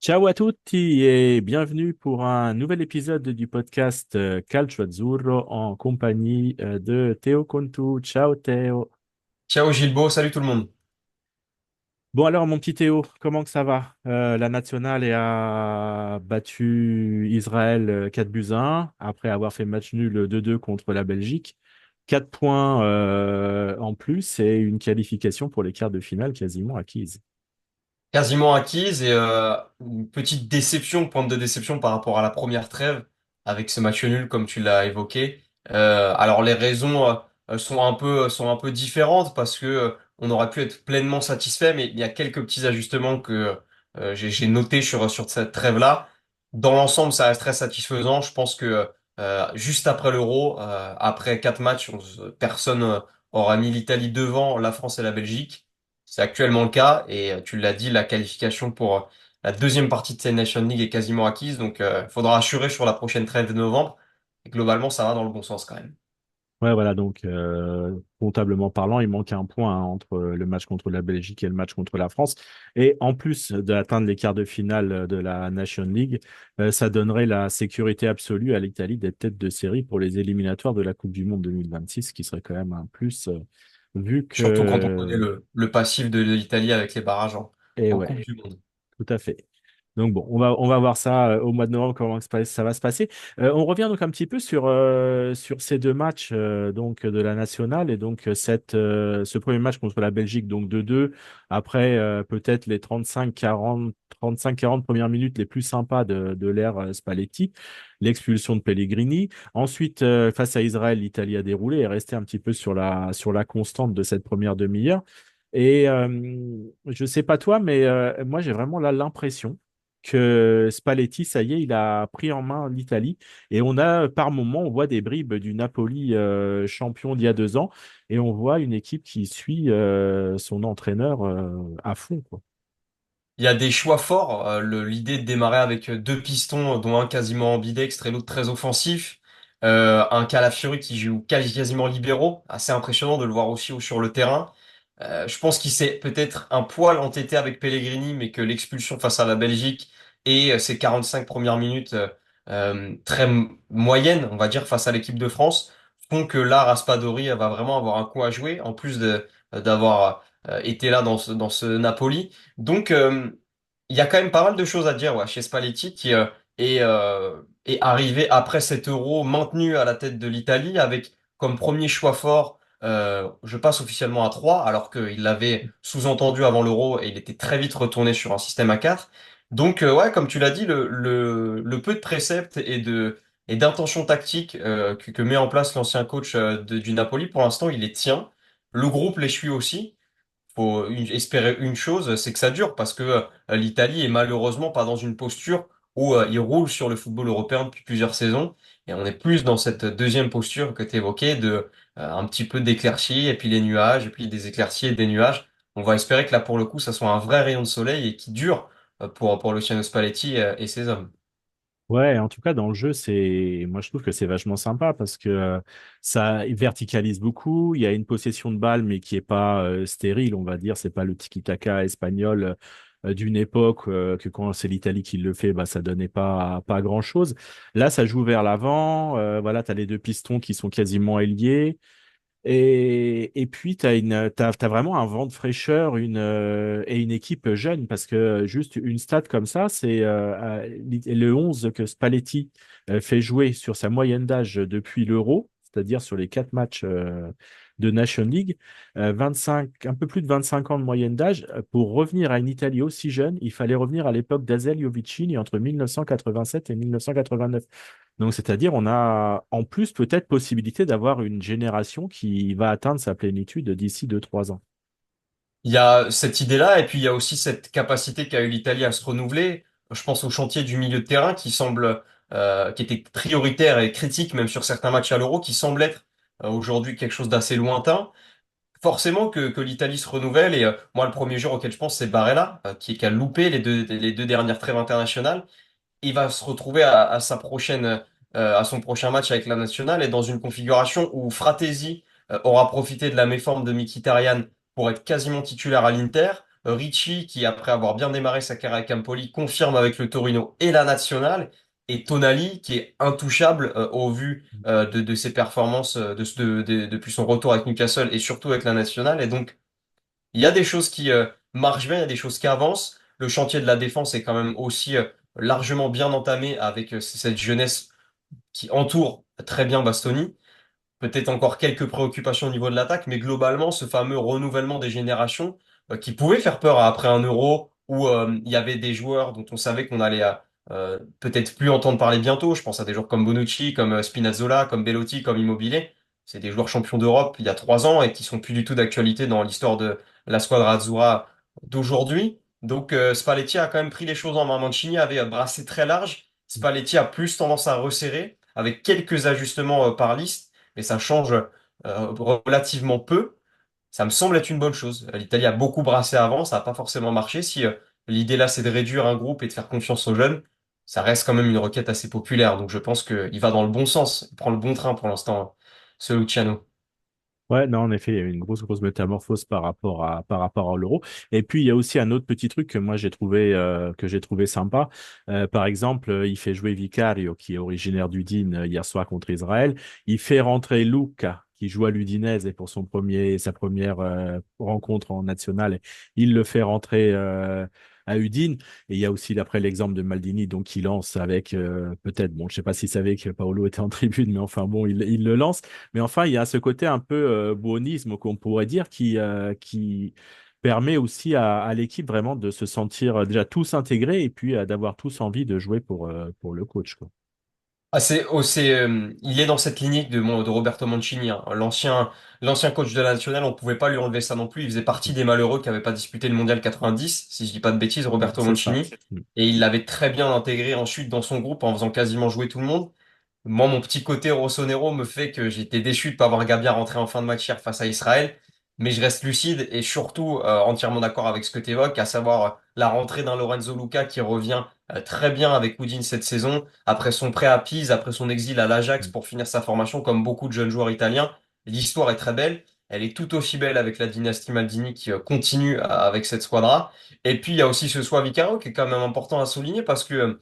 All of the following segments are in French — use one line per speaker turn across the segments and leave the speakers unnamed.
Ciao à tutti et bienvenue pour un nouvel épisode du podcast Calcio Azzurro en compagnie de Théo Contu. Ciao Théo.
Ciao Gilbo, salut tout le monde.
Bon alors mon petit Théo, comment que ça va? La nationale a battu Israël 4 buts à 1 après avoir fait match nul 2-2 contre la Belgique. 4 points en plus et une qualification pour les quarts de finale quasiment acquise.
Quasiment acquise et une petite déception, pointe de déception par rapport à la première trêve avec ce match nul comme tu l'as évoqué. Alors les raisons sont un peu différentes parce que on aurait pu être pleinement satisfait, mais il y a quelques petits ajustements que j'ai notés sur cette trêve-là. Dans l'ensemble, ça reste très satisfaisant. Je pense que juste après l'Euro, après 4 matchs, personne aura mis l'Italie devant la France et la Belgique. C'est actuellement le cas et tu l'as dit, la qualification pour la deuxième partie de cette Nation League est quasiment acquise. Donc, il faudra assurer sur la prochaine trêve de novembre. Et globalement, ça va dans le bon sens quand même.
Ouais, voilà, donc comptablement parlant, il manque un point hein, entre le match contre la Belgique et le match contre la France. Et en plus d'atteindre les quarts de finale de la Nation League, ça donnerait la sécurité absolue à l'Italie d'être tête de série pour les éliminatoires de la Coupe du Monde 2026, ce qui serait quand même un plus, vu
Surtout quand on connaît
que...
le passif de l'Italie avec les barrages
Et
en Coupe
ouais,
du Monde.
tout à fait. Donc bon, on va voir ça au mois de novembre, comment ça va se passer. On revient donc un petit peu sur ces deux matchs donc de la nationale et donc ce premier match contre la Belgique, donc 2-2. Après peut-être les 35-40 premières minutes les plus sympas de l'ère Spalletti, l'expulsion de Pellegrini. Ensuite, face à Israël, l'Italie a déroulé et est restée un petit peu sur la constante de cette première demi-heure. Et je sais pas toi, mais moi j'ai vraiment là l'impression que Spalletti, ça y est, il a pris en main l'Italie. Et on a, par moments, on voit des bribes du Napoli champion d'il y a 2 ans. Et on voit une équipe qui suit son entraîneur à fond, quoi.
Il y a des choix forts. L'idée de démarrer avec deux pistons, dont un quasiment ambidextre et l'autre très offensif. Un Calafiori qui joue quasiment libéraux. Assez impressionnant de le voir aussi sur le terrain. Je pense qu'il s'est peut-être un poil entêté avec Pellegrini, mais que l'expulsion face à la Belgique et ses 45 premières minutes très moyennes, on va dire, face à l'équipe de France, font que là, Raspadori va vraiment avoir un coup à jouer, en plus d'avoir été là dans ce Napoli. Donc, il y a quand même pas mal de choses à dire ouais, chez Spalletti qui est arrivé après cet Euro maintenu à la tête de l'Italie avec comme premier choix fort, je passe officiellement à 3 alors qu'il l'avait sous-entendu avant l'Euro et il était très vite retourné sur un système à 4. Donc ouais, comme tu l'as dit, le peu de préceptes et d'intentions tactiques que met en place l'ancien coach du Napoli, pour l'instant, il les tient. Le groupe les suit aussi faut espérer une chose, c'est que ça dure parce que l'Italie est malheureusement pas dans une posture où il roule sur le football européen depuis plusieurs saisons et on est plus dans cette deuxième posture que tu évoquais de un petit peu d'éclaircies et puis les nuages et puis des éclaircies et des nuages. On va espérer que là pour le coup ça soit un vrai rayon de soleil et qui dure pour Luciano Spalletti et ses hommes.
Ouais, en tout cas, dans le jeu, moi, je trouve que c'est vachement sympa parce que ça verticalise beaucoup. Il y a une possession de balle, mais qui est pas stérile, on va dire. C'est pas le tiki-taka espagnol d'une époque que quand c'est l'Italie qui le fait, bah, ça donnait pas grand-chose. Là, ça joue vers l'avant. Voilà, tu as les deux pistons qui sont quasiment ailiers. Et puis, t'as vraiment un vent de fraîcheur et une équipe jeune, parce que juste une stat comme ça, c'est le 11 que Spalletti fait jouer sur sa moyenne d'âge depuis l'Euro, c'est-à-dire sur les 4 matchs de Nation League, 25, un peu plus de 25 ans de moyenne d'âge. Pour revenir à une Italie aussi jeune, il fallait revenir à l'époque d'Azeglio Vicini entre 1987 et 1989. Donc, c'est-à-dire, on a en plus peut-être possibilité d'avoir une génération qui va atteindre sa plénitude d'ici 2 3 ans.
Il y a cette idée-là, et puis il y a aussi cette capacité qu'a eu l'Italie à se renouveler. Je pense au chantier du milieu de terrain qui semble, qui était prioritaire et critique même sur certains matchs à l'Euro, qui semble être aujourd'hui quelque chose d'assez lointain. Forcément que l'Italie se renouvelle, et moi le premier joueur auquel je pense c'est Barella, qui a loupé les deux dernières trêves internationales. Il va se retrouver à sa prochaine, à son prochain match avec la nationale et dans une configuration où Fratesi aura profité de la méforme de Mkhitaryan pour être quasiment titulaire à l'Inter. Ricci, qui après avoir bien démarré sa carrière avec Empoli, confirme avec le Torino et la nationale, et Tonali, qui est intouchable au vu de ses performances depuis son retour avec Newcastle et surtout avec la nationale. Et donc, il y a des choses qui marchent bien, il y a des choses qui avancent. Le chantier de la défense est quand même aussi largement bien entamé avec cette jeunesse qui entoure très bien Bastoni. Peut-être encore quelques préoccupations au niveau de l'attaque, mais globalement, ce fameux renouvellement des générations qui pouvait faire peur après un Euro où il y avait des joueurs dont on savait qu'on allait peut-être plus entendre parler bientôt. Je pense à des joueurs comme Bonucci, comme Spinazzola, comme Belotti, comme Immobile. C'est des joueurs champions d'Europe il y a 3 ans et qui sont plus du tout d'actualité dans l'histoire de la squadra azzurra d'aujourd'hui. Donc Spalletti a quand même pris les choses en main. Mancini avait brassé très large. Spalletti a plus tendance à resserrer avec quelques ajustements par liste, mais ça change relativement peu. Ça me semble être une bonne chose. L'Italie a beaucoup brassé avant, ça n'a pas forcément marché. Si l'idée là, c'est de réduire un groupe et de faire confiance aux jeunes, ça reste quand même une requête assez populaire. Donc je pense qu'il va dans le bon sens, il prend le bon train pour l'instant, ce Luciano.
Ouais, non, en effet, il y a eu une grosse métamorphose par rapport à l'euro. Et puis, il y a aussi un autre petit truc que moi que j'ai trouvé sympa. Par exemple, il fait jouer Vicario, qui est originaire d'Udine hier soir contre Israël. Il fait rentrer Luca, qui joue à l'Udinese et pour sa première rencontre en national, il le fait rentrer à Udine. Et il y a aussi, d'après l'exemple de Maldini, donc qui lance avec peut-être, bon, je sais pas s'il savait que Paolo était en tribune, mais enfin bon, il le lance. Mais enfin, il y a ce côté un peu buonisme qu'on pourrait dire qui permet aussi à l'équipe vraiment de se sentir déjà tous intégrés et puis d'avoir tous envie de jouer pour le coach, quoi.
Ah, il est dans cette lignée de Roberto Mancini, hein. L'ancien coach de la nationale, on pouvait pas lui enlever ça non plus. Il faisait partie des malheureux qui n'avaient pas disputé le mondial 90, si je dis pas de bêtises, Roberto
C'est ça.
Mancini. Et il l'avait très bien intégré ensuite dans son groupe en faisant quasiment jouer tout le monde. Moi, mon petit côté rossonero me fait que j'étais déçu de pas voir Gabia rentrer en fin de match hier face à Israël. Mais je reste lucide et surtout entièrement d'accord avec ce que tu évoques, à savoir la rentrée d'un Lorenzo Luca qui revient très bien avec Udine cette saison, après son prêt à Pise, après son exil à l'Ajax pour finir sa formation comme beaucoup de jeunes joueurs italiens. L'histoire est très belle. Elle est tout aussi belle avec la dynastie Maldini qui continue avec cette squadra. Et puis il y a aussi ce choix Vicario qui est quand même important à souligner parce que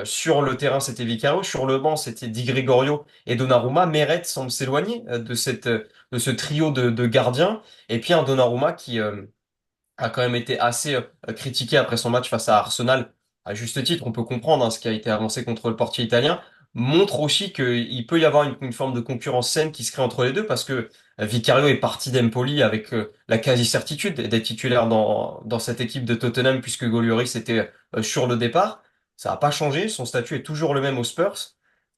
sur le terrain, c'était Vicario. Sur le banc, c'était Di Gregorio et Donnarumma. Meret semble s'éloigner de ce trio de gardiens. Et puis un Donnarumma qui a quand même été assez critiqué après son match face à Arsenal. À juste titre, on peut comprendre hein, ce qui a été avancé contre le portier italien. Montre aussi qu'il peut y avoir une forme de concurrence saine qui se crée entre les deux parce que Vicario est parti d'Empoli avec la quasi-certitude d'être titulaire dans cette équipe de Tottenham puisque Golioris était sur le départ. Ça n'a pas changé, son statut est toujours le même aux Spurs.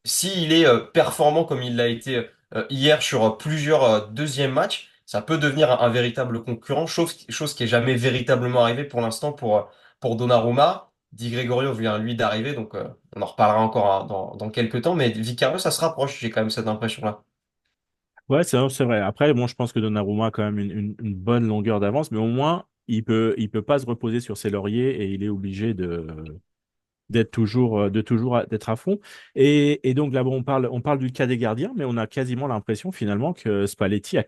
S'il est performant comme il l'a été hier sur plusieurs deuxièmes matchs, ça peut devenir un véritable concurrent, chose qui est jamais véritablement arrivée pour l'instant pour Donnarumma. Di Gregorio vient lui d'arriver, donc on en reparlera encore hein, dans quelques temps, mais Vicario, ça se rapproche, j'ai quand même cette impression-là.
Ouais, c'est vrai. Après, bon, je pense que Donnarumma a quand même une bonne longueur d'avance, mais au moins, il peut pas se reposer sur ses lauriers et il est obligé d'être toujours, d'être à fond. Et donc là, bon, on parle du cas des gardiens, mais on a quasiment l'impression finalement que Spalletti a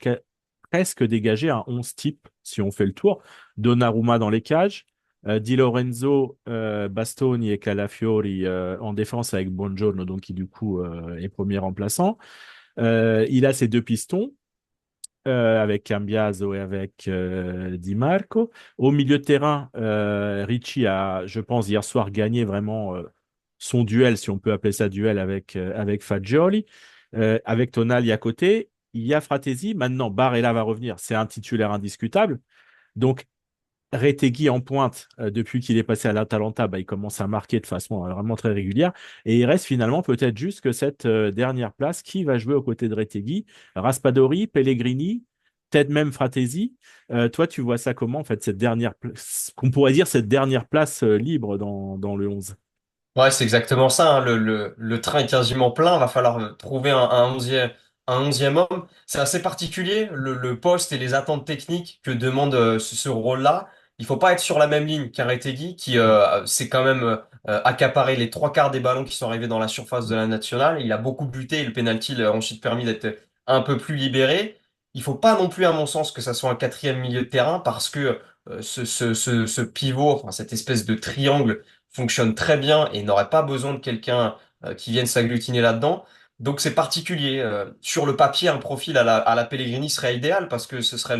presque dégagé un 11 type, si on fait le tour. Donnarumma dans les cages, Di Lorenzo, Bastoni et Calafiori en défense avec Buongiorno, donc qui du coup est premier remplaçant. Il a ses deux pistons avec Cambiaso et avec Di Marco. Au milieu de terrain, Ricci a, je pense, hier soir gagné vraiment son duel, si on peut appeler ça duel, avec Fagioli. Avec Tonali à côté, il y a Fratesi. Maintenant, Barella va revenir. C'est un titulaire indiscutable. Donc, Retegui en pointe, depuis qu'il est passé à l'Atalanta, bah, il commence à marquer de façon vraiment très régulière. Et il reste finalement peut-être juste que cette dernière place. Qui va jouer aux côtés de Retegui? Raspadori, Pellegrini, peut-être même Fratesi. Toi, tu vois ça comment, en fait, cette dernière place, qu'on pourrait dire cette dernière place libre dans le 11?
Ouais, c'est exactement ça, hein. Le train est quasiment plein. Va falloir trouver un onzième homme. C'est assez particulier, le poste et les attentes techniques que demande ce rôle-là. Il faut pas être sur la même ligne qu'Aretegui, qui s'est quand même accaparé les trois quarts des ballons qui sont arrivés dans la surface de la nationale. Il a beaucoup buté et le penalty lui a ensuite permis d'être un peu plus libéré. Il faut pas non plus, à mon sens, que ça soit un quatrième milieu de terrain parce que ce pivot, enfin, cette espèce de triangle fonctionne très bien et n'aurait pas besoin de quelqu'un qui vienne s'agglutiner là-dedans. Donc c'est particulier. Sur le papier, un profil à la Pellegrini serait idéal parce que ce serait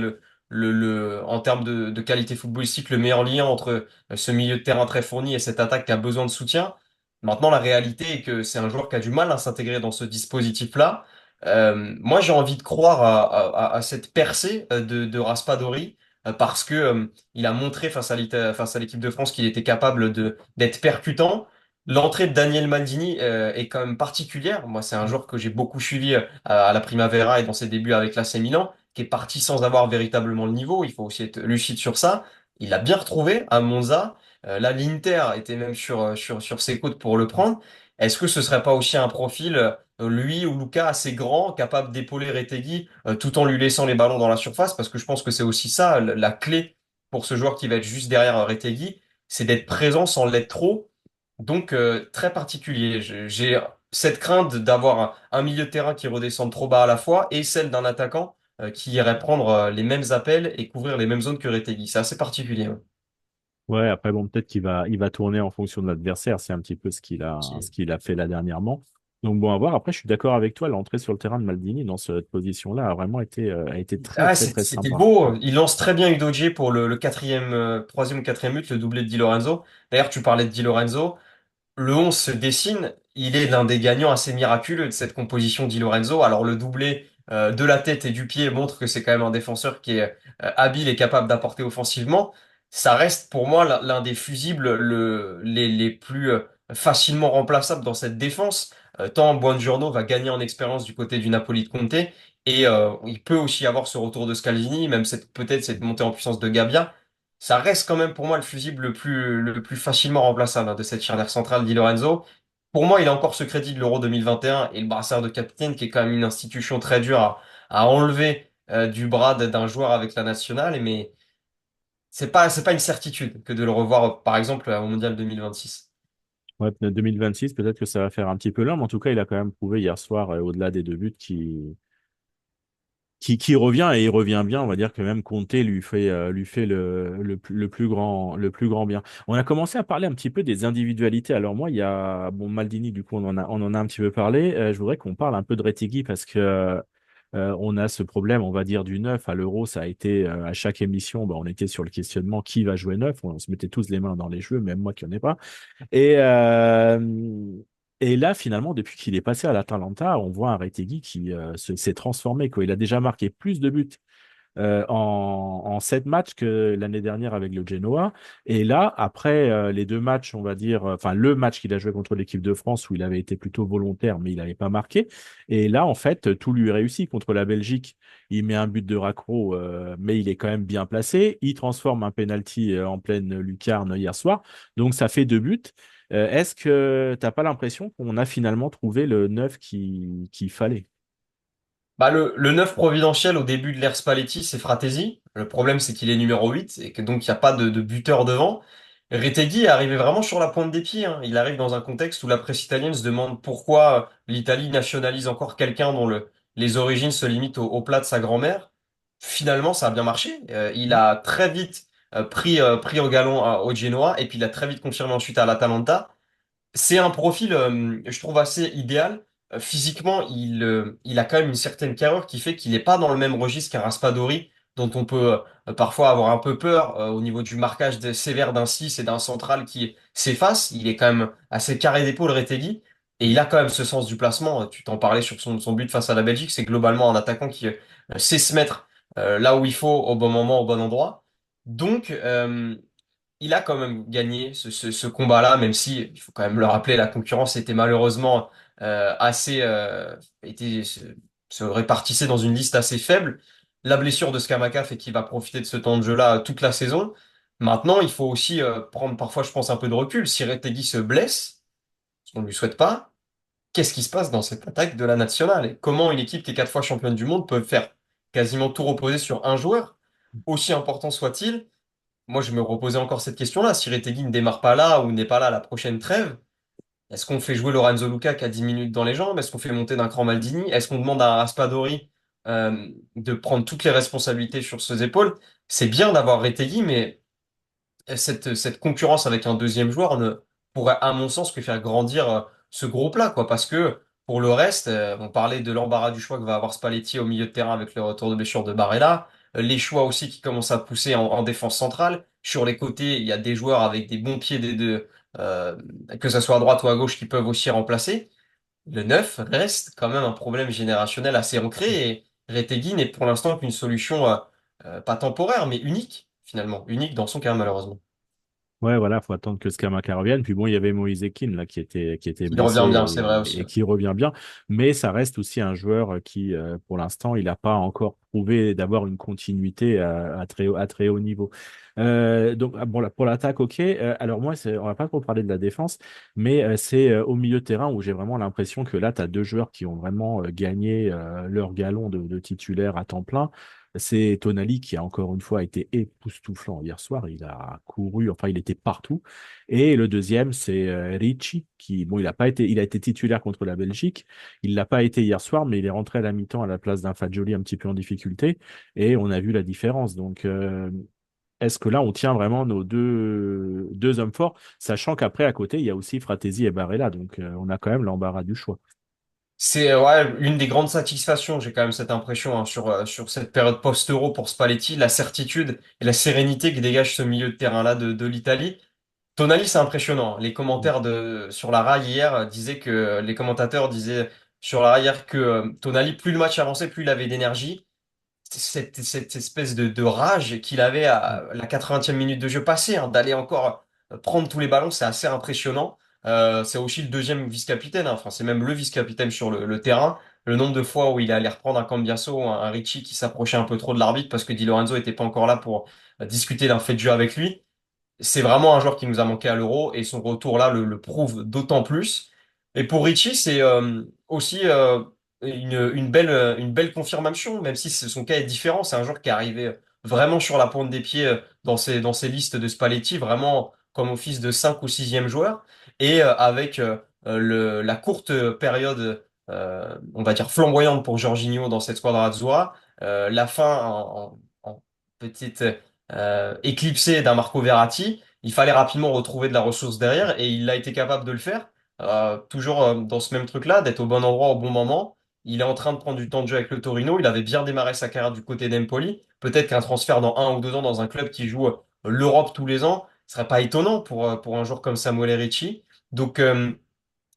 en termes de qualité footballistique, le meilleur lien entre ce milieu de terrain très fourni et cette attaque qui a besoin de soutien. Maintenant, la réalité est que c'est un joueur qui a du mal à s'intégrer dans ce dispositif-là. Moi, j'ai envie de croire à cette percée de Raspadori parce que il a montré face à l'équipe de France qu'il était capable d'être percutant. L'entrée de Daniel Maldini est quand même particulière. Moi, c'est un joueur que j'ai beaucoup suivi à la Primavera et dans ses débuts avec l'AC Milan, qui est parti sans avoir véritablement le niveau. Il faut aussi être lucide sur ça. Il l'a bien retrouvé à Monza. Là, l'Inter était même sur ses côtes pour le prendre. Est-ce que ce serait pas aussi un profil, lui ou Luca, assez grand, capable d'épauler Retegui, tout en lui laissant les ballons dans la surface? Parce que je pense que c'est aussi ça, la clé pour ce joueur qui va être juste derrière Retegui, c'est d'être présent sans l'être trop. Donc, très particulier. J'ai cette crainte d'avoir un milieu de terrain qui redescende trop bas à la fois et celle d'un attaquant qui irait prendre les mêmes appels et couvrir les mêmes zones que Retegui. C'est assez particulier. Ouais.
Ouais, après, bon, peut-être il va tourner en fonction de l'adversaire. C'est un petit peu ce qu'il a fait là dernièrement. Donc, bon, à voir. Après, je suis d'accord avec toi. L'entrée sur le terrain de Maldini dans cette position-là a vraiment a été très,
Ah,
très, très
c'était
sympa.
beau. Il lance très bien Udogie pour le quatrième, troisième ou quatrième but, le doublé de Di Lorenzo. D'ailleurs, tu parlais de Di Lorenzo. Le 11 se dessine. Il est l'un des gagnants assez miraculeux de cette composition Di Lorenzo. Alors, le doublé de la tête et du pied montre que c'est quand même un défenseur qui est habile et capable d'apporter offensivement. Ça reste pour moi l'un des fusibles les plus facilement remplaçables dans cette défense. Tant Buongiorno va gagner en expérience du côté du Napoli de Conte. Et il peut aussi y avoir ce retour de Scalvini, même peut-être cette montée en puissance de Gabbia. Ça reste quand même pour moi le fusible le plus facilement remplaçable de cette charnière centrale Di Lorenzo. Pour moi, il a encore ce crédit de l'Euro 2021 et un et le brassard de capitaine qui est quand même une institution très dure à enlever du bras d'un joueur avec la nationale. Mais c'est pas une certitude que de le revoir, par exemple, au Mondial 2026.
Ouais, peut-être 2026, peut-être que ça va faire un petit peu long, mais en tout cas, il a quand même prouvé hier soir, au-delà des deux buts, qui revient et il revient bien. On va dire que même Conte lui fait le plus grand bien. On a commencé à parler un petit peu des individualités. Alors moi, il y a bon Maldini, du coup, on en a un petit peu parlé. Je voudrais qu'on parle un peu de Retegui parce que on a ce problème, on va dire, du neuf. À l'Euro, ça a été à chaque émission, on était sur le questionnement qui va jouer neuf. On se mettait tous les mains dans les jeux, même moi qui n'en ai pas. Et, et là, finalement, depuis qu'il est passé à l'Atalanta, on voit un Retegui qui s'est transformé, quoi. Il a déjà marqué plus de buts en 7 matchs que l'année dernière avec le Genoa. Et là, après les deux matchs, on va dire, enfin le match qu'il a joué contre l'équipe de France où il avait été plutôt volontaire, mais il n'avait pas marqué. Et là, en fait, tout lui réussit contre la Belgique. Il met un but de raccro, mais il est quand même bien placé. Il transforme un penalty en pleine lucarne hier soir. Donc, ça fait 2 buts. Est-ce que t'as pas l'impression qu'on a finalement trouvé le neuf qu'il fallait?
Bah, le 9 providentiel au début de l'ère Spalletti, c'est Fratesi. Le problème, c'est qu'il est numéro 8 et que donc il n'y a pas de buteur devant. Retegui est arrivé vraiment sur la pointe des pieds, hein. Il arrive dans un contexte où la presse italienne se demande pourquoi l'Italie nationalise encore quelqu'un dont les origines se limitent au plat de sa grand-mère. Finalement, ça a bien marché. Il a très vite pris au galon au Genoa et puis il a très vite confirmé ensuite à l'Atalanta. C'est un profil, je trouve, assez idéal. Physiquement, il a quand même une certaine carrure qui fait qu'il n'est pas dans le même registre qu'un Raspadori, dont on peut parfois avoir un peu peur au niveau du marquage sévère d'un 6 et d'un central qui s'efface. Il est quand même assez carré d'épaule, Retegui, et il a quand même ce sens du placement. Tu t'en parlais sur son but face à la Belgique, c'est globalement un attaquant qui sait se mettre là où il faut, au bon moment, au bon endroit. Donc, il a quand même gagné ce combat-là, même si, il faut quand même le rappeler, la concurrence était malheureusement assez, se répartissait dans une liste assez faible. La blessure de Scamacca fait qu'il va profiter de ce temps de jeu-là toute la saison. Maintenant, il faut aussi prendre parfois, je pense, un peu de recul. Si Retegui se blesse, ce qu'on ne lui souhaite pas, qu'est-ce qui se passe dans cette attaque de la nationale? Et comment une équipe qui est 4 fois championne du monde peut faire quasiment tout reposer sur un joueur, aussi important soit-il? Moi, je me reposais encore cette question-là. Si Retegui ne démarre pas là ou n'est pas là à la prochaine trêve, est-ce qu'on fait jouer Lorenzo Luca qui a 10 minutes dans les jambes? Est-ce qu'on fait monter d'un cran Maldini? Est-ce qu'on demande à Raspadori de prendre toutes les responsabilités sur ses épaules. C'est bien d'avoir Retegui, mais cette concurrence avec un deuxième joueur ne pourrait, à mon sens, que faire grandir ce groupe-là, quoi. Parce que pour le reste, on parlait de l'embarras du choix que va avoir Spalletti au milieu de terrain avec le retour de blessure de Barella, les choix aussi qui commencent à pousser en défense centrale. Sur les côtés, il y a des joueurs avec des bons pieds des deux, euh, que ce soit à droite ou à gauche, qui peuvent aussi remplacer. Le neuf reste quand même un problème générationnel assez ancré et Retegui n'est pour l'instant qu'une solution pas temporaire, mais unique, finalement, unique dans son cas, malheureusement.
Ouais, voilà, faut attendre que Scamacca revienne. Puis bon, il y avait Moïse Ekin là qui était
Il revient bien, c'est vrai
blessé
aussi.
et qui revient bien, mais ça reste aussi un joueur qui, pour l'instant, il n'a pas encore prouvé d'avoir une continuité à très haut niveau. Donc bon, là, pour l'attaque, ok. Alors moi, on va pas trop parler de la défense, mais c'est au milieu de terrain où j'ai vraiment l'impression que là, tu as deux joueurs qui ont vraiment gagné leur galon de titulaire à temps plein. C'est Tonali qui a encore une fois été époustouflant hier soir. Il a couru, enfin, il était partout. Et le deuxième, c'est Ricci, qui, bon, il a été titulaire contre la Belgique. Il l'a pas été hier soir, mais il est rentré à la mi-temps à la place d'un Fagioli un petit peu en difficulté. Et on a vu la différence. Donc, est-ce que là, on tient vraiment nos deux hommes forts, sachant qu'après, à côté, il y a aussi Fratesi et Barella. Donc, on a quand même l'embarras du choix.
C'est ouais, une des grandes satisfactions, j'ai quand même cette impression hein, sur cette période post-Euro pour Spalletti, la certitude et la sérénité que dégage ce milieu de terrain-là de l'Italie. Tonali, c'est impressionnant. Les commentaires sur la RAI hier disaient que les commentateurs disaient sur la RAI hier que Tonali, plus le match avançait, plus il avait d'énergie. Cette espèce de rage qu'il avait à la 80e minute de jeu passé, hein, d'aller encore prendre tous les ballons, c'est assez impressionnant. C'est aussi le deuxième vice-capitaine, hein. Enfin, c'est même le vice-capitaine sur le terrain. Le nombre de fois où il est allé reprendre un Cambiasso, un Ricci qui s'approchait un peu trop de l'arbitre parce que Di Lorenzo était pas encore là pour discuter d'un fait de jeu avec lui. C'est vraiment un joueur qui nous a manqué à l'Euro et son retour là le prouve d'autant plus. Et pour Ricci, c'est aussi une belle confirmation, même si son cas est différent. C'est un joueur qui est arrivé vraiment sur la pointe des pieds dans ses listes de Spalletti, vraiment comme office de 5 ou sixième joueur. Et avec la courte période, on va dire flamboyante pour Jorginho dans cette squadra Azzurra, la fin en petite éclipsé d'un Marco Verratti, il fallait rapidement retrouver de la ressource derrière et il a été capable de le faire. Toujours dans ce même truc-là, d'être au bon endroit au bon moment. Il est en train de prendre du temps de jeu avec le Torino. Il avait bien démarré sa carrière du côté d'Empoli. Peut-être qu'un transfert dans 1 ou 2 ans dans un club qui joue l'Europe tous les ans serait pas étonnant pour un joueur comme Samuel Ricci. Donc,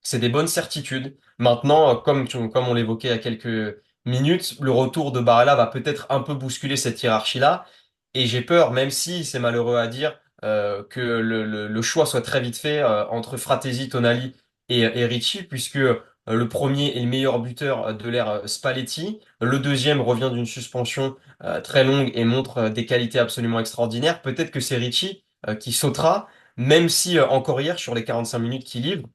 c'est des bonnes certitudes. Maintenant, comme on l'évoquait il y a quelques minutes, le retour de Barella va peut-être un peu bousculer cette hiérarchie-là. Et j'ai peur, même si c'est malheureux à dire, que le choix soit très vite fait entre Fratesi, Tonali et Ricci, puisque le premier est le meilleur buteur de l'ère Spalletti. Le deuxième revient d'une suspension très longue et montre des qualités absolument extraordinaires. Peut-être que c'est Ricci qui sautera, même si encore hier, sur les 45 minutes qu'il livre,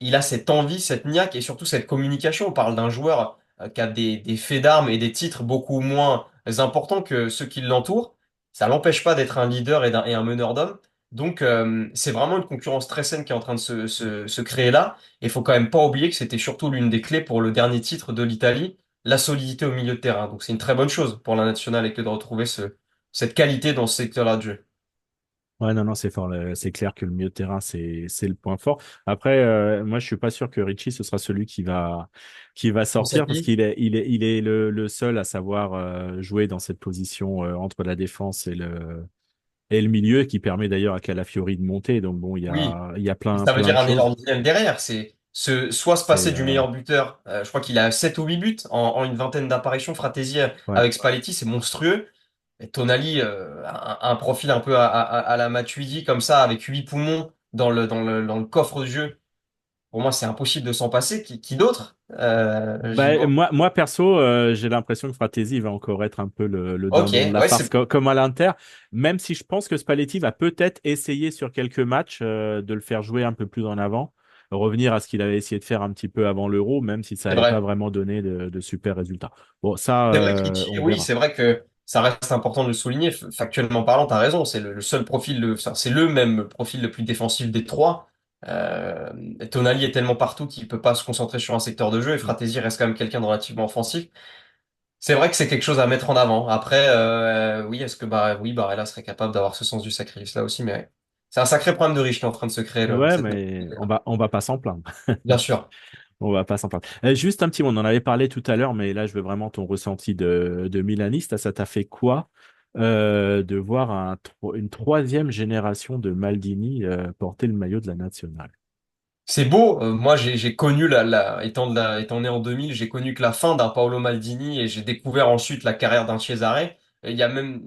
il a cette envie, cette niaque et surtout cette communication. On parle d'un joueur qui a des faits d'armes et des titres beaucoup moins importants que ceux qui l'entourent. Ça l'empêche pas d'être un leader et un meneur d'hommes. Donc c'est vraiment une concurrence très saine qui est en train de se créer là. Et il faut quand même pas oublier que c'était surtout l'une des clés pour le dernier titre de l'Italie, la solidité au milieu de terrain. Donc c'est une très bonne chose pour la nationale et que de retrouver cette qualité dans ce secteur-là de jeu.
Ouais, non, non, c'est fort. C'est clair que le milieu de terrain, c'est le point fort. Après, moi, je suis pas sûr que Richie, ce sera celui qui va
Dans
sortir
cette
parce
ligue.
qu'il est le seul à savoir jouer dans cette position entre la défense et le milieu, qui permet d'ailleurs à Calafiori de monter. Donc bon,
Oui.
il y a
Et
plein,
ça veut
plein
dire
de
un
choses.
énorme dilemme derrière. C'est soit se
C'est
passer du meilleur buteur. Je crois qu'il a 7 ou 8 buts en une vingtaine d'apparitions. Fratesi
ouais.
avec Spalletti, c'est monstrueux. Et Tonali a un profil un peu à la Matuidi, comme ça, avec 8 poumons dans le coffre de jeu. Pour moi, c'est impossible de s'en passer. Qui d'autre j'y
Bah,
vois.
moi perso, j'ai l'impression que Fratesi va encore être un peu le
Ok,
dindon de la
ouais,
farce, comme à l'Inter, même si je pense que Spalletti va peut-être essayer sur quelques matchs de le faire jouer un peu plus en avant, revenir à ce qu'il avait essayé de faire un petit peu avant l'Euro, même si ça
c'est
n'avait pas
vrai.
vraiment donné de super résultats. Bon, ça,
C'est vrai que Ricci,
on
oui,
verra.
c'est vrai que ça reste important de le souligner. Factuellement parlant, t'as raison. C'est le seul profil, enfin, c'est le même profil le plus défensif des trois. Euh, Tonali est tellement partout qu'il peut pas se concentrer sur un secteur de jeu et Fratesi reste quand même quelqu'un de relativement offensif. C'est vrai que c'est quelque chose à mettre en avant. Après, oui, est-ce que oui, Barella serait capable d'avoir ce sens du sacrifice là aussi, mais ouais. C'est un sacré problème de riche qui est en train de se créer
Ouais,
cette nouvelle
mais
société-là.
on va pas s'en plaindre.
Bien sûr.
On va pas s'en plaindre. Juste un petit mot, on en avait parlé tout à l'heure, mais là, je veux vraiment ton ressenti de Milaniste. Ça t'a fait quoi de voir une troisième génération de Maldini porter le maillot de la nationale?
C'est beau. Moi, j'ai connu étant né en 2000, j'ai connu que la fin d'un Paolo Maldini et j'ai découvert ensuite la carrière d'un Cesare. Et il y a même,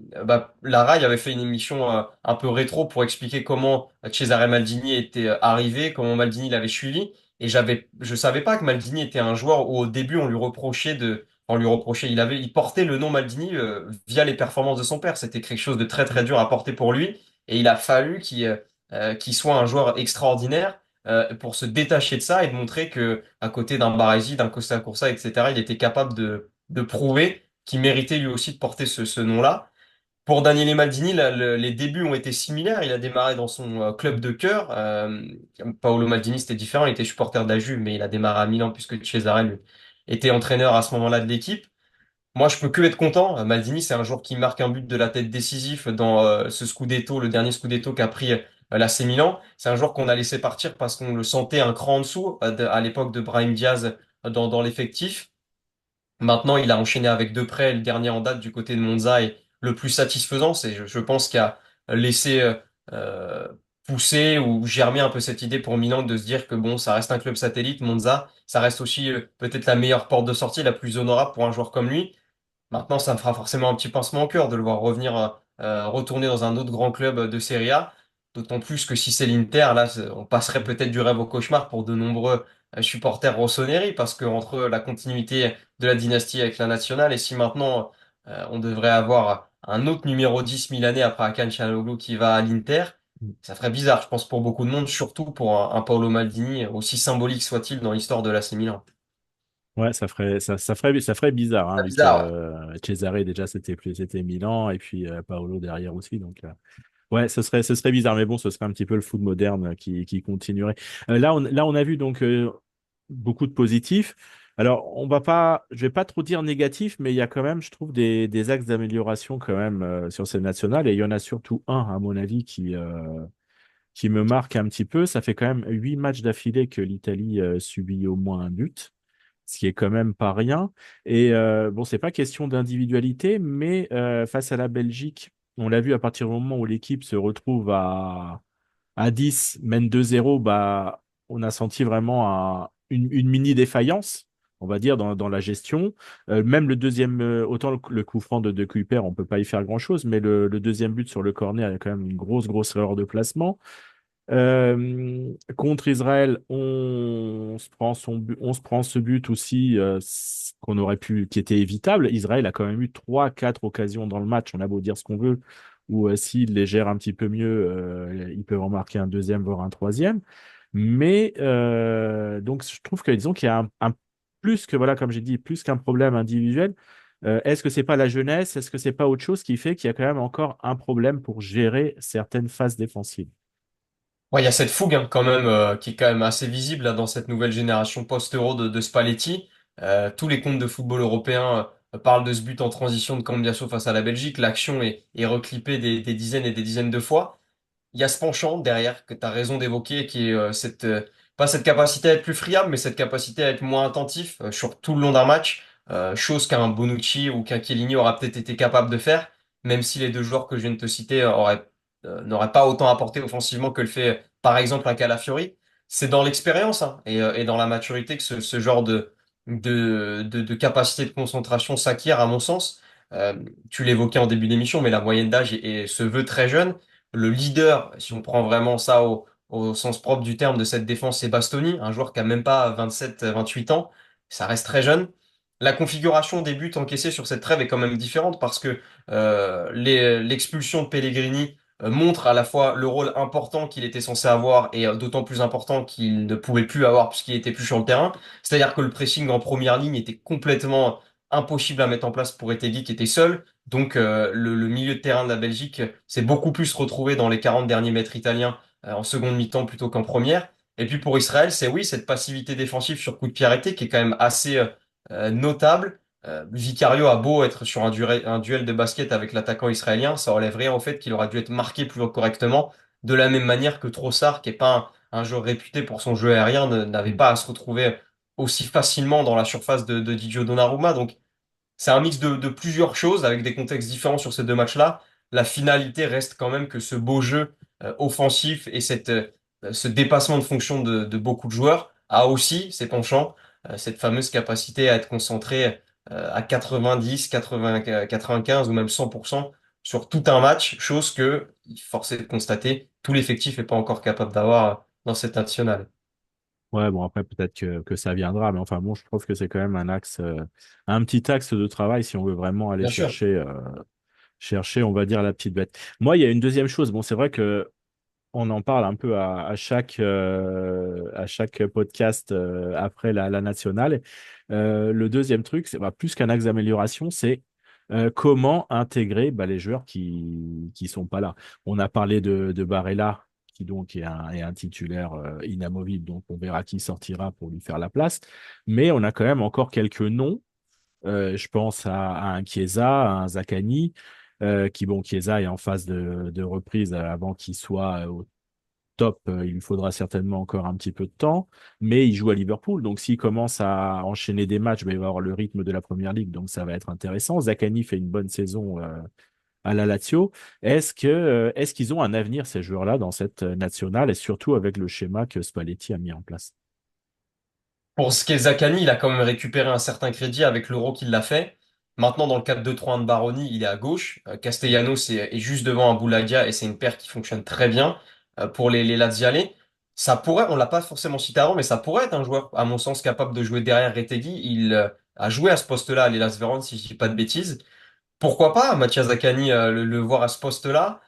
la Rai avait fait une émission un peu rétro pour expliquer comment Cesare Maldini était arrivé, comment Maldini l'avait suivi. Et je savais pas que Maldini était un joueur où au début il portait le nom Maldini via les performances de son père. C'était quelque chose de très très dur à porter pour lui. Et il a fallu qu'il soit un joueur extraordinaire pour se détacher de ça et de montrer que à côté d'un Baresi, d'un Costa Curta, etc., il était capable de prouver qu'il méritait lui aussi de porter ce nom-là. Pour Daniele Maldini, les débuts ont été similaires. Il a démarré dans son club de cœur. Paolo Maldini, c'était différent. Il était supporter de la Juve, mais il a démarré à Milan puisque Cesare lui, était entraîneur à ce moment-là de l'équipe. Moi, je peux que être content. Maldini, c'est un joueur qui marque un but de la tête décisif dans ce Scudetto, le dernier Scudetto qu'a pris l'AC Milan. C'est un joueur qu'on a laissé partir parce qu'on le sentait un cran en dessous à l'époque de Brahim Diaz dans l'effectif. Maintenant, il a enchaîné avec deux prêts, le dernier en date du côté de Monza est le plus satisfaisant. Je pense qu'il a laissé euh, pousser ou germer un peu cette idée pour Milan de se dire que bon, ça reste un club satellite, Monza, ça reste aussi peut-être la meilleure porte de sortie, la plus honorable pour un joueur comme lui. Maintenant, ça me fera forcément un petit pincement au cœur de le voir revenir, retourner dans un autre grand club de Serie A. D'autant plus que si c'est l'Inter, là, on passerait peut-être du rêve au cauchemar pour de nombreux supporters rossoneri, parce que entre la continuité de la dynastie avec la nationale et si maintenant on devrait avoir un autre numéro 10 milanais après Hakan Çalhanoğlu qui va à l'Inter, ça ferait bizarre, je pense, pour beaucoup de monde, surtout pour un Paolo Maldini, aussi symbolique soit-il dans l'histoire de l'AC Milan.
Ouais, ça ferait bizarre, hein,
Très
vu que
bizarre, ouais.
Cesare déjà c'était Milan et puis Paolo derrière aussi, donc ouais, ce serait bizarre, mais bon, ce serait un petit peu le foot moderne qui continuerait. Là, on a vu donc beaucoup de positifs. Alors, je vais pas trop dire négatif, mais il y a quand même, je trouve, des axes d'amélioration quand même sur cette nationale, et il y en a surtout un, à mon avis, qui me marque un petit peu. Ça fait quand même 8 matchs d'affilée que l'Italie subit au moins un but, ce qui est quand même pas rien. Et bon, c'est pas question d'individualité, mais face à la Belgique, on l'a vu à partir du moment où l'équipe se retrouve à 10, mène 2-0, bah, on a senti vraiment une mini défaillance, on va dire, dans la gestion. Même le deuxième, autant le coup franc de Kuiper, on peut pas y faire grand-chose, mais le deuxième but sur le corner, il y a quand même une grosse erreur de placement. Contre Israël, on se prend ce but aussi qu'on aurait pu, qui était évitable. Israël a quand même eu 3, 4 occasions dans le match. On a beau dire ce qu'on veut, ou s'ils les gèrent un petit peu mieux, ils peuvent en marquer un deuxième, voire un troisième. Mais donc, je trouve que disons qu'il y a plus que voilà, comme j'ai dit, plus qu'un problème individuel. Est-ce que c'est pas la jeunesse? Est-ce que c'est pas autre chose qui fait qu'il y a quand même encore un problème pour gérer certaines phases défensives?
Ouais, il y a cette fougue hein, quand même qui est quand même assez visible là, dans cette nouvelle génération post-Euro de Spalletti. Tous les comptes de football européen parlent de ce but en transition de Cambiasso face à la Belgique. L'action est reclippée des dizaines et des dizaines de fois. Il y a ce penchant derrière que tu as raison d'évoquer, qui est pas cette capacité à être plus friable, mais cette capacité à être moins attentif sur tout le long d'un match, chose qu'un Bonucci ou qu'un Chiellini aura peut-être été capable de faire, même si les deux joueurs que je viens de te citer n'auraient pas autant apporté offensivement que le fait, par exemple, un Calafiori. C'est dans l'expérience hein, et dans la maturité que ce genre de capacité de concentration s'acquiert, à mon sens. Euh, Tu l'évoquais en début d'émission, mais la moyenne d'âge se veut très jeune. Le leader, si on prend vraiment ça au sens propre du terme de cette défense, c'est Bastoni, un joueur qui a même pas 27, 28 ans. Ça reste très jeune. La configuration des buts encaissés sur cette trêve est quand même différente parce que l'expulsion de Pellegrini montre à la fois le rôle important qu'il était censé avoir et d'autant plus important qu'il ne pouvait plus avoir puisqu'il était plus sur le terrain. C'est-à-dire que le pressing en première ligne était complètement impossible à mettre en place pour Etegi qui était seul. Donc le milieu de terrain de la Belgique s'est beaucoup plus retrouvé dans les 40 derniers mètres italiens en seconde mi-temps plutôt qu'en première. Et puis pour Israël, c'est oui, cette passivité défensive sur coup de pied arrêté qui est quand même assez notable. Vicario a beau être sur un duel de basket avec l'attaquant israélien, ça enlève rien au fait qu'il aurait dû être marqué plus correctement, de la même manière que Trossard, qui est pas un joueur réputé pour son jeu aérien, n'avait
Mm.
pas à se retrouver aussi facilement dans la surface de Didio Donnarumma. Donc c'est un mix de plusieurs choses avec des contextes différents sur ces deux matchs-là. La finalité reste quand même que ce beau jeu offensif et ce dépassement de fonction de beaucoup de joueurs a aussi ses penchants, cette fameuse capacité à être concentré à 90, 80, 95 ou même 100% sur tout un match, chose que, force est de constater, tout l'effectif n'est pas encore capable d'avoir dans cette nationale.
Ouais, bon, après, peut-être que ça viendra, mais enfin, bon, je trouve que c'est quand même un axe, un petit axe de travail si on veut vraiment aller
Bien sûr.
chercher, on va dire, la petite bête. Moi, il y a une deuxième chose. Bon, c'est vrai que on en parle un peu à chaque podcast après la nationale. Le deuxième truc, c'est plus qu'un axe d'amélioration, c'est comment intégrer les joueurs qui sont pas là. On a parlé de Barella, qui donc est un titulaire inamovible, donc on verra qui sortira pour lui faire la place. Mais on a quand même encore quelques noms. Je pense à un Chiesa, à un Zaccagni, Chiesa est en phase de reprise avant qu'il soit au top. Il lui faudra certainement encore un petit peu de temps, mais il joue à Liverpool. Donc, s'il commence à enchaîner des matchs, il va avoir le rythme de la Première Ligue. Donc, ça va être intéressant. Zaccagni fait une bonne saison à la Lazio. Est-ce qu'ils ont un avenir, ces joueurs-là, dans cette nationale et surtout avec le schéma que Spalletti a mis en place?
Pour ce qui est Zaccani, il a quand même récupéré un certain crédit avec l'Euro qu'il l'a fait. Maintenant, dans le 4-2-3-1 de Baroni, il est à gauche. Castellanos est juste devant Abouladia et c'est une paire qui fonctionne très bien pour les Laziale. Ça pourrait, on l'a pas forcément cité avant, mais ça pourrait être un joueur, à mon sens, capable de jouer derrière Retegui. Il a joué à ce poste-là à l'Hellas Vérone, si je dis pas de bêtises. Pourquoi pas, Mathias Zaccani, le voir à ce poste-là.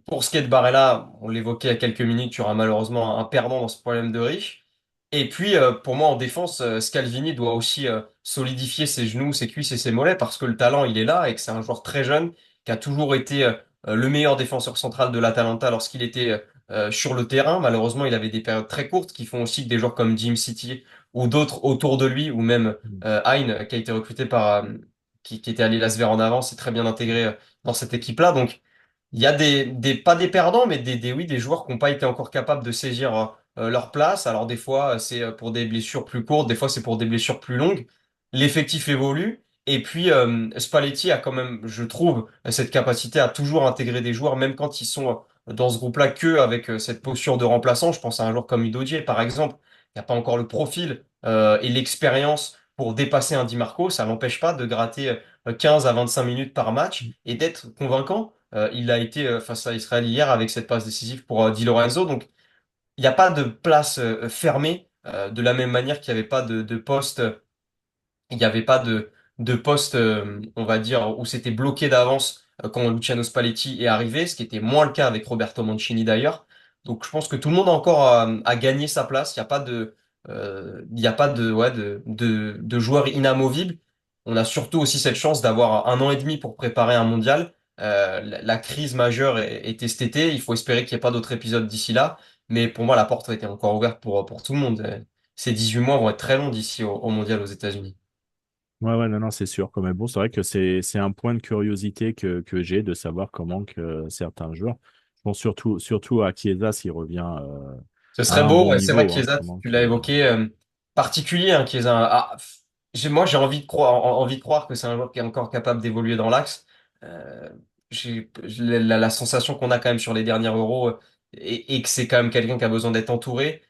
Pour ce qui est de Barella, on l'évoquait il y a quelques minutes, il y aura malheureusement un perdant dans ce problème de riche. Et puis, pour moi, en défense, Scalvini doit aussi solidifier ses genoux, ses cuisses et ses mollets parce que le talent, il est là et que c'est un joueur très jeune qui a toujours été le meilleur défenseur central de l'Atalanta lorsqu'il était sur le terrain. Malheureusement, il avait des périodes très courtes qui font aussi que des joueurs comme Jim City ou d'autres autour de lui, ou même Hein, qui a été recruté qui était allé Las Ver en avant, c'est très bien intégré dans cette équipe-là. Donc, il y a pas des perdants, mais oui, des joueurs qui n'ont pas été encore capables de saisir leur place. Alors des fois, c'est pour des blessures plus courtes, des fois c'est pour des blessures plus longues. L'effectif évolue. Et puis, Spalletti a quand même, je trouve, cette capacité à toujours intégrer des joueurs, même quand ils sont dans ce groupe-là, que avec cette posture de remplaçant. Je pense à un joueur comme Udogie, par exemple. Il n'y a pas encore le profil et l'expérience pour dépasser un Di Marco. Ça n'empêche pas de gratter 15 à 25 minutes par match et d'être convaincant. Il a été face à Israël hier avec cette passe décisive pour Di Lorenzo. Donc, il n'y a pas de place fermée, de la même manière qu'il n'y avait pas de poste, il n'y avait pas de poste, on va dire, où c'était bloqué d'avance quand Luciano Spalletti est arrivé, ce qui était moins le cas avec Roberto Mancini d'ailleurs. Donc, je pense que tout le monde a encore à gagner sa place. Il n'y a pas ouais, de joueurs inamovibles. On a surtout aussi cette chance d'avoir un an et demi pour préparer un mondial. La crise majeure était cet été. Il faut espérer qu'il n'y ait pas d'autres épisodes d'ici là. Mais pour moi, la porte était encore ouverte pour tout le monde. Ces 18 mois vont être très longs d'ici au mondial aux États-Unis.
Ouais, ouais, non, non, c'est sûr. Quand même, bon, c'est vrai que c'est un point de curiosité que j'ai de savoir comment que certains joueurs, je pense surtout à Chiesa s'il revient
Ce
à
serait
un
beau,
bon
ouais, c'est vrai
niveau, hein,
qu'Chiesa,
comment
tu l'as évoqué, particulier, hein, Chiesa. Moi, j'ai envie de croire que c'est un joueur qui est encore capable d'évoluer dans l'axe. Euh, j'ai la sensation qu'on a quand même sur les derniers euros et que c'est quand même quelqu'un qui a besoin d'être entouré.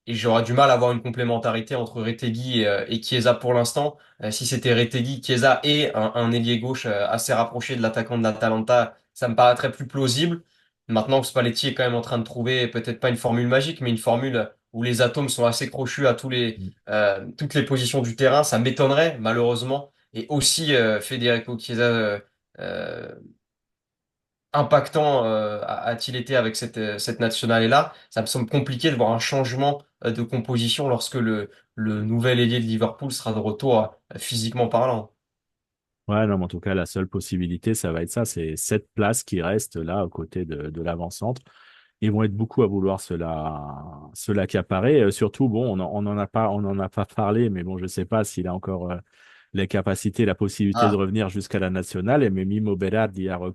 Et j'aurais du mal à avoir une complémentarité entre Retegui et Chiesa pour l'instant. Si c'était Retegui, Chiesa et un ailier gauche assez rapproché de l'attaquant de l'Atalanta, ça me paraîtrait plus plausible. Maintenant que Spalletti est quand même en train de trouver peut-être pas une formule magique, mais une formule où les atomes sont assez crochus à toutes les positions du terrain, ça m'étonnerait malheureusement. Et aussi Federico Chiesa euh, impactant a-t-il été avec cette nationale-là, ça me semble compliqué de voir un changement de composition lorsque le nouvel ailier de Liverpool sera de retour physiquement parlant.
Ouais, non, mais en tout cas, la seule possibilité, ça va être ça, c'est cette place qui reste là, aux côtés de l'avant-centre. Ils vont être beaucoup à vouloir se l'accaparer. Surtout, bon, on en a pas parlé, mais bon, je sais pas s'il a encore les capacités, la possibilité de
Ah,
revenir jusqu'à la nationale. Et Mimo Berardi a
ouais.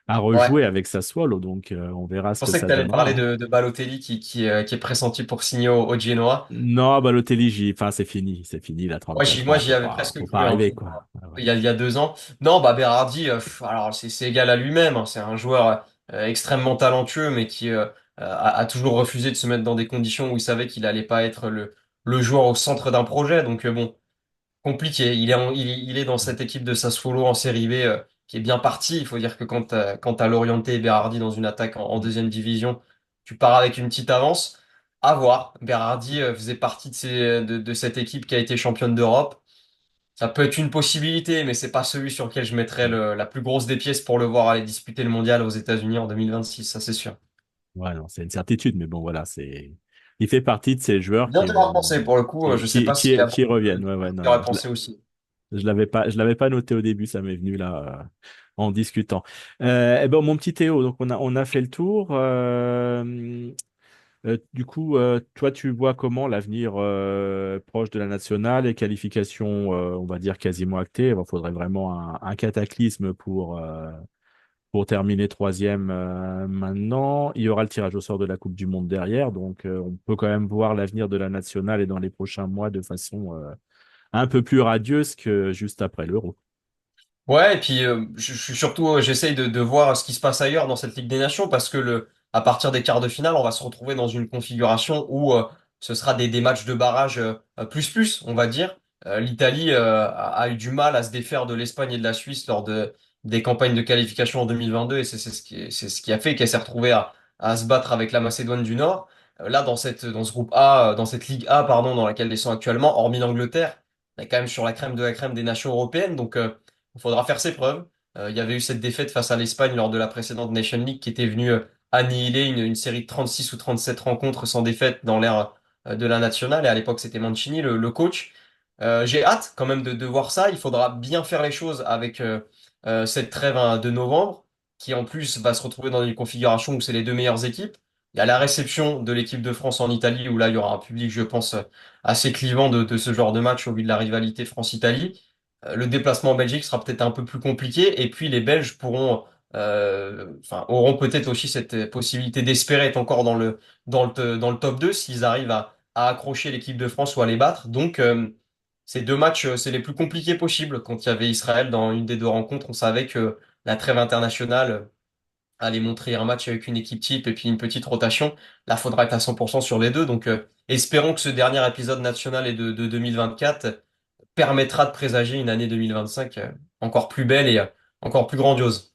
rejoué avec Sassuolo, donc on verra
Je
ce que
pensais que
ça
tu allais
donnera,
parler
hein.
de Balotelli qui est pressenti pour signer au Genoa.
Non, Balotelli, enfin, c'est fini, il a
Moi,
34 ans,
j'y avais presque
faut pas
cru hein,
arriver, quoi. Ah ouais.
il y a 2 ans. Non, bah Berardi, alors c'est égal à lui-même, hein. C'est un joueur extrêmement talentueux, mais qui a toujours refusé de se mettre dans des conditions où il savait qu'il allait pas être le joueur au centre d'un projet. Donc bon, compliqué. Il est dans cette équipe de Sassuolo en Série B qui est bien partie. Il faut dire que quand t'as Loriente et Berardi dans une attaque en deuxième division, tu pars avec une petite avance. À voir. Berardi faisait partie de cette équipe qui a été championne d'Europe. Ça peut être une possibilité, mais c'est pas celui sur lequel je mettrais la plus grosse des pièces pour le voir aller disputer le mondial aux États-Unis en 2026, ça c'est sûr.
Ouais, non, c'est une certitude, mais bon, voilà, il fait partie de ces joueurs
Bien te voir penser, pour le coup, je sais pas si
qui
avant,
reviennent. Ouais, ouais, non,
tu aurais
non,
pensé aussi.
je l'avais pas noté au début, ça m'est venu là, en discutant. Eh ben, mon petit Théo, donc on a fait le tour. Du coup, toi, tu vois comment l'avenir proche de la nationale et qualification, on va dire quasiment actée. Il faudrait vraiment un cataclysme pour terminer troisième maintenant. Il y aura le tirage au sort de la Coupe du Monde derrière, donc on peut quand même voir l'avenir de la nationale et dans les prochains mois de façon un peu plus radieuse que juste après l'Euro.
Ouais, et puis je suis surtout, j'essaye de voir ce qui se passe ailleurs dans cette Ligue des Nations parce que à partir des quarts de finale, on va se retrouver dans une configuration où ce sera des matchs de barrage plus, on va dire. L'Italie a eu du mal à se défaire de l'Espagne et de la Suisse lors des campagnes de qualification en 2022 et c'est ce qui a fait qu'elle s'est retrouvée à se battre avec la Macédoine du Nord. Là, dans ce groupe A, dans cette Ligue A, pardon, dans laquelle ils sont actuellement, hormis l'Angleterre, on est quand même sur la crème de la crème des nations européennes, donc il faudra faire ses preuves. Il y avait eu cette défaite face à l'Espagne lors de la précédente Nation League qui était venue annihiler une série de 36 ou 37 rencontres sans défaite dans l'ère de la nationale. Et à l'époque, c'était Mancini, le coach. J'ai hâte quand même de voir ça. Il faudra bien faire les choses avec cette trêve hein, de novembre, qui en plus va se retrouver dans une configuration où c'est les deux meilleures équipes. Il y a la réception de l'équipe de France en Italie, où là, il y aura un public, je pense, assez clivant de ce genre de match au vu de la rivalité France-Italie. Le déplacement en Belgique sera peut-être un peu plus compliqué. Et puis les Belges auront peut-être aussi cette possibilité d'espérer être encore dans le top 2 s'ils arrivent à accrocher l'équipe de France ou à les battre. Donc ces deux matchs, c'est les plus compliqués possibles. Quand il y avait Israël dans une des deux rencontres, on savait que la trêve internationale allait montrer un match avec une équipe type et puis une petite rotation. Là, faudra être à 100% sur les deux. Donc espérons que ce dernier épisode national et de 2024 permettra de présager une année 2025 encore plus belle et encore plus grandiose.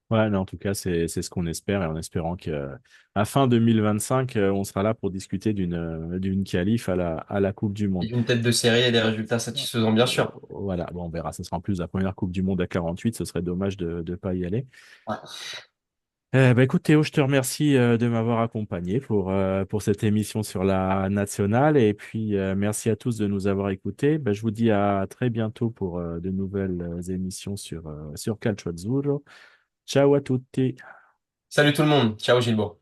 Ouais, non, en tout cas, c'est ce qu'on espère et en espérant que à fin 2025, on sera là pour discuter d'une qualif à la Coupe du
Et
Monde.
une tête de série et des résultats satisfaisants, bien sûr.
Voilà, bon, on verra. Ce sera en plus la première Coupe du Monde à 48. Ce serait dommage de ne pas y aller.
Ouais.
Bah, écoute, Théo, je te remercie de m'avoir accompagné pour cette émission sur la nationale. Et puis, merci à tous de nous avoir écoutés. Bah, je vous dis à très bientôt pour de nouvelles émissions sur Calcio Azzurro. Ciao à tutti.
Salut tout le monde. Ciao Gilbo.